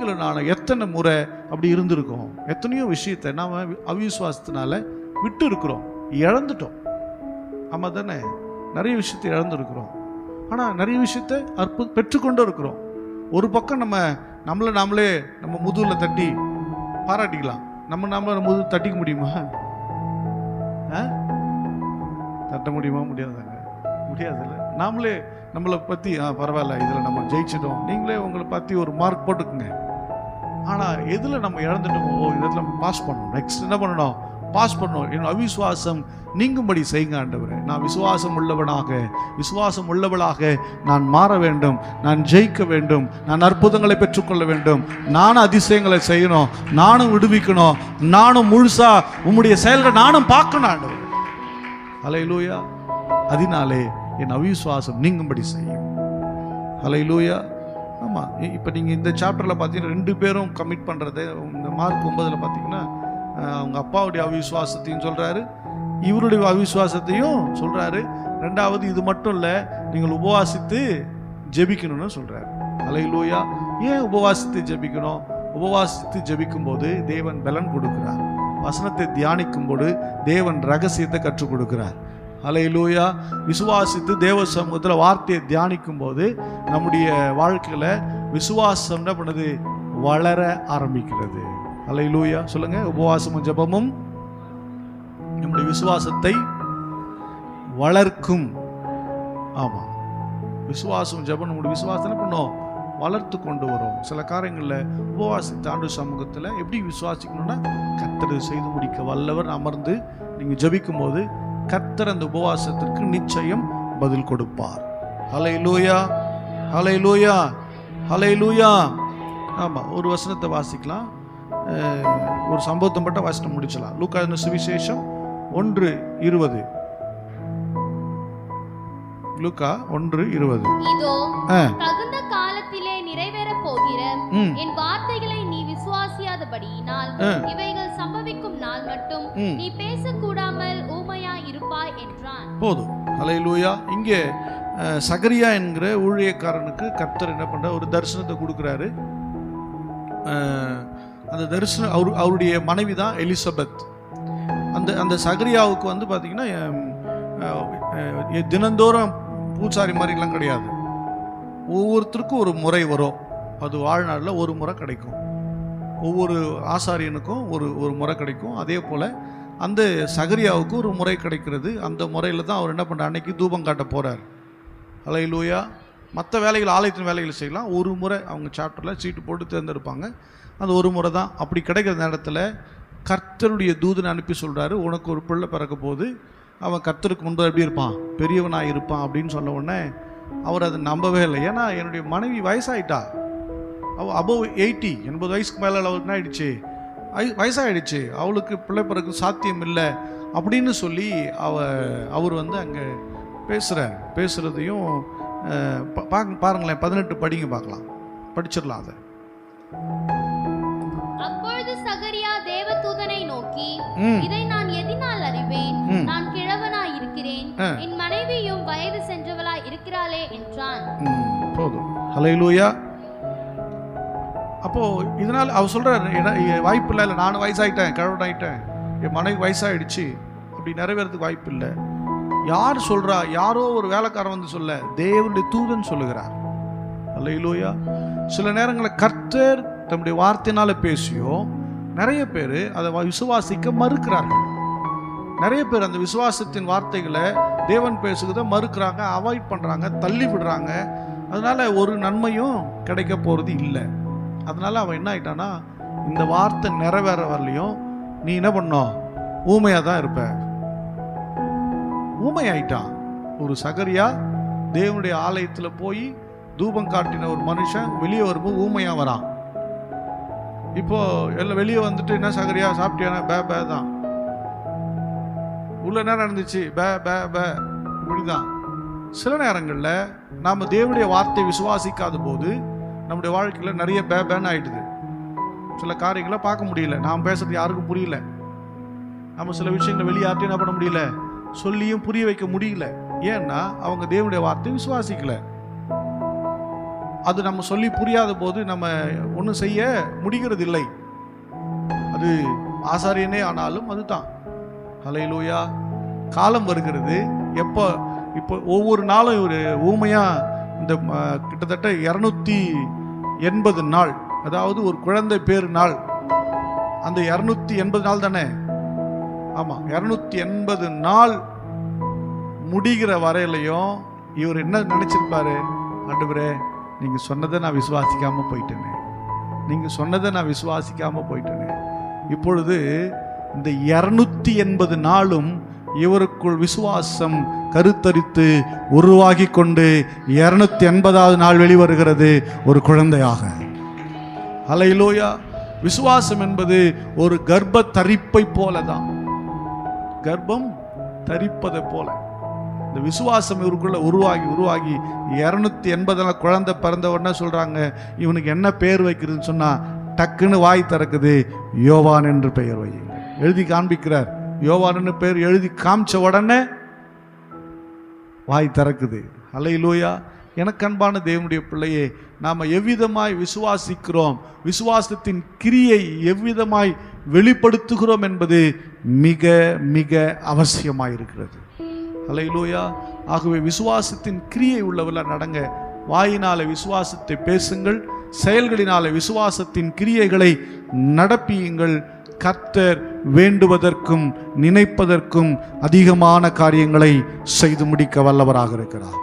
நீங்கள நான் எத்தனை முறை அப்படி இருந்திருக்கோம். எத்தனையோ விஷயத்தை நாம் அவிசுவாசத்தினால விட்டு இருக்கிறோம், இழந்துட்டோம். ஆமாம் தானே? நிறைய விஷயத்தை இழந்துருக்கிறோம். ஆனால் நிறைய விஷயத்தை பெற்றுக்கொண்டு இருக்கிறோம். ஒரு பக்கம் நம்மளே நம்ம முதுகில் தட்டி பாராட்டிக்கலாம். நம்ம முதுகு தட்டிக்க முடியுமா? தட்ட முடியுமா? முடியாதாங்க, முடியாதுல்ல. நாமளே நம்மளை பற்றி பரவாயில்ல, இதில் நம்ம ஜெயிச்சிட்டோம், நீங்களே உங்களை பற்றி ஒரு மார்க் போட்டுக்குங்க. ஆனால் எதில் நம்ம இழந்துட்டோமோ இதில் நம்ம பாஸ் பண்ணணும். நெக்ஸ்ட் என்ன பண்ணணும்? பாஸ் பண்ணணும். என் அவிசுவாசம் நீங்கும்படி செய்யுங்க ஆண்டவரே. நான் விசுவாசம் உள்ளவளாக நான் மாற வேண்டும், நான் ஜெயிக்க வேண்டும், நான் அற்புதங்களை பெற்றுக்கொள்ள வேண்டும், நானும் அதிசயங்களை செய்யணும், நானும் விடுவிக்கணும், நானும் முழுசா உம்முடைய செயல்கள் நானும் பார்க்கணும் ஆண்டவரே. ஹல்லேலூயா. அதனாலே என் அவிசுவாசம் நீங்கும்படி செய்யும். ஹல்லேலூயா. ஆமாம், இப்போ நீங்கள் இந்த சாப்டரில் பார்த்தீங்கன்னா 2 பேரும் கமிட் பண்ணுறது. இந்த மார்க் 9 பார்த்தீங்கன்னா அவங்க அப்பாவுடைய அவிசுவாசத்தையும் சொல்கிறாரு, இவருடைய அவிசுவாசத்தையும் சொல்கிறாரு. 2வது இது மட்டும் இல்லை, நீங்கள் உபவாசித்து ஜெபிக்கணும்னு சொல்கிறாரு. ஹல்லேலூயா. ஏன் உபவாசித்து ஜெபிக்கணும்? உபவாசித்து ஜெபிக்கும் போது தேவன் பலன் கொடுக்கிறார். வசனத்தை தியானிக்கும் போது தேவன் ரகசியத்தை கற்றுக் கொடுக்கிறார். ஹல்லேலூயா. விசுவாசித்து தேவ சமூகத்தில் வார்த்தையை தியானிக்கும் போது நம்முடைய வாழ்க்கையில் விசுவாசம் என்ன பண்ணுது? வளர ஆரம்பிக்கிறது. ஹல்லேலூயா. சொல்லுங்க. உபவாசமும் ஜெபமும் நம்முடைய விசுவாசத்தை வளர்க்கும். ஆமாம், விசுவாசம் ஜெபம் நம்முடைய விசுவாசத்தை என்ன பண்ணும்? வளர்த்து கொண்டு வரும். சில காரியங்களில் உபவாசித்த ஆண்டவர் சமூகத்தில் எப்படி விசுவாசிக்கணும்னா, கர்த்தர் செய்து முடிக்க வல்லவர் அமர்ந்து நீங்கள் ஜெபிக்கும் போது கர்த்தர் அந்த உபவாசத்திற்கு நிச்சயம் பதில் கொடுப்பார். ஹல்லேலூயா, ஹல்லேலூயா, ஹல்லேலூயா. ஆமாம், ஒரு வசனத்தை வாசிக்கலாம். ஒரு சம்பவத்தை மட்டும் வாசிட்டு முடிச்சலாம். லூக்கா சுவிசேஷம் 1:20. லூக்கா 1:20. இதோ தகுந்த காலத்திலே நிறைவேற போகிற என் வார்த்தைகளை நீ விசுவாசியாதபடியினால் இவைகள் சம்பவிக்கும் நாள் மட்டும் நீ பேசக்கூடாமல் ஊமையாய் இருப்பாய் என்றான். போதும். ஹல்லேலூயா. இங்கே சகரியா என்கிற ஊழியக்காரனுக்கு கர்த்தர் என்ன பண்ற? ஒரு தரிசனத்தை கொடுக்குறாரு. அந்த தரிசனம் அவருடைய மனைவி தான் எலிசபெத். அந்த சகரியாவுக்கு வந்து பார்த்தீங்கன்னா தினந்தோறும் பூசாரி மாதிரிலாம் கிடையாது. ஒவ்வொருத்தருக்கும் ஒரு முறை வரும். அது வாழ்நாளில் ஒரு முறை கிடைக்கும். ஒவ்வொரு ஆசாரியனுக்கும் ஒரு முறை கிடைக்கும். அதே போல் அந்த சகரியாவுக்கு ஒரு முறை கிடைக்கிறது. அந்த முறையில் தான் அவர் என்ன பண்ணுறார்? அன்னைக்கு தூபம் காட்ட போகிறார். ஹல்லேலூயா. மற்ற வேலைகள், ஆலயத்தின் வேலைகள் செய்யலாம். ஒரு முறை அவங்க சாப்டரில் சீட்டு போட்டு தேர்ந்தெடுப்பாங்க. அது ஒரு முறை தான். அப்படி கிடைக்கிற நேரத்தில் கர்த்தருடைய தூதனை அனுப்பி சொல்கிறாரு, உனக்கு ஒரு பிள்ளை பிறக்க போது, அவன் கர்த்தருக்கு முன்பு எப்படி இருப்பான்? பெரியவனாக இருப்பான் அப்படின்னு சொன்ன உடனே அவர் அதை நம்பவே இல்லை. ஏன்னா என்னுடைய மனைவி வயசாயிட்டா, அவள் அபவ் 80, 80 வயசுக்கு மேலே அவளுக்கு என்ன ஆயிடுச்சு? வயசாகிடுச்சு, அவளுக்கு பிள்ளை பிறகு சாத்தியம் இல்லை அப்படின்னு சொல்லி அவர் வந்து அங்கே பேசுகிறதையும் பாருங்களேன். 18 படிங்க, பார்க்கலாம், படிச்சிடலாம் அதை. அப்பொழுது சகரியா தேவதூதனை நோக்கி, இதை நான் எதினால் அறிவேன்? நான் கிழவனாய் இருக்கிறேன், என் மனைவியும் வயது சென்றவளாய் இருக்கிறாளே என்றான். போதும். ஹல்லேலூயா. அப்போ இதனால் அவர் சொல்றாரு, வாய்ப்பு இல்லை, நானும் வயசாயிட்டேன், கிழவனாயிட்டேன், என் மனைவி வயசாயிடுச்சு, அப்படி நிறைவேறதுக்கு வாய்ப்பு இல்லை. யார் சொல்றா? யாரோ ஒரு வேலைக்காரன் வந்து சொல்ல, தேவனுடைய தூதன் சொல்லுகிறார். ஹல்லேலூயா. சில நேரங்களில் கர்த்தர் தம்முடைய வார்த்தையினால பேசியோ நிறைய பேர் அதை விசுவாசிக்க மறுக்கிறார்கள். நிறைய பேர் அந்த விசுவாசத்தின் வார்த்தைகளை தேவன் பேசுகிறத மறுக்கிறாங்க, அவாய்ட் பண்ணுறாங்க, தள்ளி விடுறாங்க. அதனால ஒரு நன்மையும் கிடைக்க போகிறது இல்லை. அதனால அவன் என்ன ஆயிட்டானா, இந்த வார்த்தை நிறைவேற வரலையும் நீ என்ன பண்ணோம்? ஊமையாக தான் இருப்ப. ஊமையாயிட்டான். ஒரு சகரியா தேவனுடைய ஆலயத்தில் போய் தூபம் காட்டின ஒரு மனுஷன் வெளியே வரும்போது ஊமையாக வரான். இப்போ எல்லாம் வெளியே வந்துட்டு, என்ன சகரியா சாப்பிட்டியானா? பே தான். உள்ள என்ன நடந்துச்சு? பே இப்படிதான். சில நேரங்களில் நாம் தேவனுடைய வார்த்தையை விசுவாசிக்காத போது நம்முடைய வாழ்க்கையில் நிறைய பேன்னு ஆயிடுது. சில காரியங்களை பார்க்க முடியல, நாம் பேசுறது யாருக்கும் புரியல, நம்ம சில விஷயங்களை வெளியாட்டி என்ன பண்ண முடியல, சொல்லியும் புரிய வைக்க முடியல. ஏன்னா அவங்க தேவனுடைய வார்த்தையை விசுவாசிக்கல. அது நம்ம சொல்லி புரியாத போது நம்ம ஒன்றும் செய்ய முடிகிறதில்லை. அது ஆசாரியனே ஆனாலும் அதுதான். ஹல்லேலூயா. காலம் வருகிறது இப்போ ஒவ்வொரு நாளும் ஒரு ஊமையா இந்த கிட்டத்தட்ட 280 நாள், அதாவது ஒரு குழந்தை பேர் நாள், அந்த 280 நாள் தானே? ஆமா, 280 நாள் முடிகிற வரையிலையும் இவர் என்ன நினைச்சிருப்பாரு? ஆண்டவரே, நீங்க சொன்னதை நான் விசுவாசிக்காம போயிட்டேனே, நீங்க சொன்னதை நான் விசுவாசிக்காம போயிட்டேனே. இப்பொழுது இந்த 280 நாளும் இவருக்குள் விசுவாசம் கருத்தரித்து உருவாகி கொண்டு 280வது நாள் வெளிவருகிறது ஒரு குழந்தையாக. ஹல்லேலூயா. விசுவாசம் என்பது ஒரு கர்ப்ப தரிப்பை போலதான், கர்ப்பம் தரிப்பதை போல இந்த விசுவாசம் இவருக்குள்ள உருவாகி 280 நாள் குழந்தை பிறந்த உடனே சொல்றாங்க, இவனுக்கு என்ன பேர் வைக்கிறதுன்னு சொன்னா டக்குன்னு வாய் திறக்குது, யோவான் என்று பெயர் வையுங்க. எழுதி காண்பிக்கிறார். யோவான் பேர் எழுதி காமிச்ச உடனே வாய் திறக்குது. ஹல்லேலூயா. எனக்கு அன்பான தேவனுடைய பிள்ளையே, நாம் எவ்விதமாய் விசுவாசிக்கிறோம், விசுவாசத்தின் கிரியை எவ்விதமாய் வெளிப்படுத்துகிறோம் என்பது மிக மிக அவசியமாயிருக்கிறது. ஹல்லேலூயா. ஆகவே விசுவாசத்தின் கிரியை உள்ளவர்களாக நடங்க. வாயினால விசுவாசத்தை பேசுங்கள், செயல்களினால விசுவாசத்தின் கிரியைகளை நடப்பியுங்கள். கர்த்தர் வேண்டுவதற்கும் நினைப்பதற்கும் அதிகமான காரியங்களை செய்து முடிக்க வல்லவராக இருக்கிறார்.